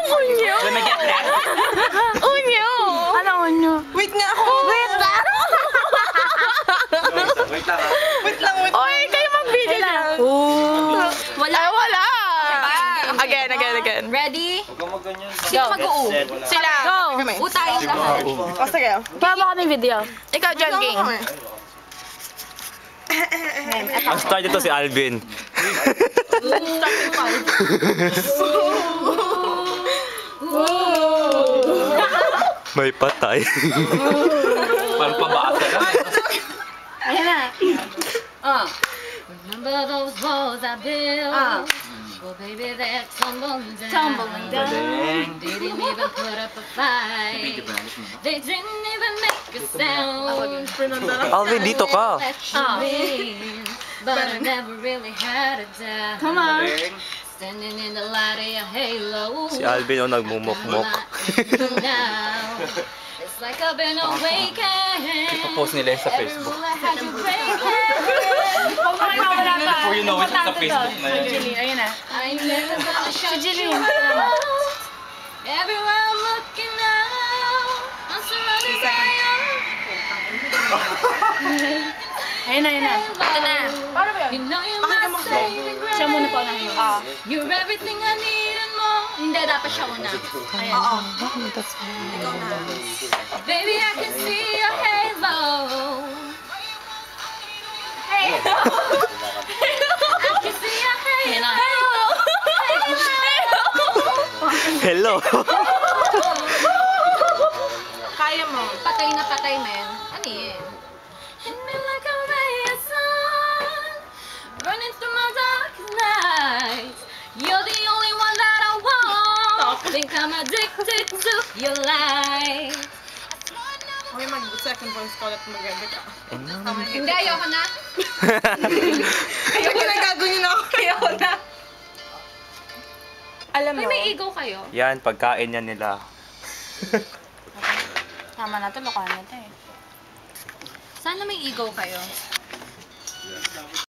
Anong unyo? Unyo! Anong unyo? Wait nga ako! Wait lang! Wait lang. Oy, kayo mag-video na. Wala. Ay, wala! Okay. Again. Ready? Huwag kang mag-ganyan. Sino mag-uu? Sila. Go! Utayin lahat. O, sige. Paano kami video? Ikaw, John King. Ang star dito si Alvin. May patay. Parang pabasa lang. Ayan na. Remember those walls I built? Well, baby, they're tumbling down. Didn't even put up a fight. They didn't even make a sound. Alvin, dito ka. But I never really had a doubt. Come on. Standing in the light of your halo. Si Alvin o nagmumok-mok. It's like I've been awakened. Ipopost nila yun sa Facebook. Had you breaking? Huwag mo kayo mawala pa. Before you know it, sa Facebook na yan. Julie, ayun na. I never gonna shut you Jeline. out. Everywhere I'm looking now, I'm surrounded by you. Ayun na. Ito na. You know you're my saving grace. Siya muna po unahin. You're everything I need and more. Hindi, dapat siya una. Ayan. Baby, I can see your halo. I can see your halo. Hello. Kaya mo. Patay na patay, men. Ano yun? Hit me like a ray of sun, running through my darkest nights. You're the only one that I want. Think I'm addicted to your light. Okay, mag-second voice call at mag-edit ka. Hindi, ayoko na. Ayoko na, gagawin na ako. Ayoko na. Alam mo. May ego kayo. Yan, pagkain yan nila. Tama na to, lokohan na to eh. Sana may ego kayo.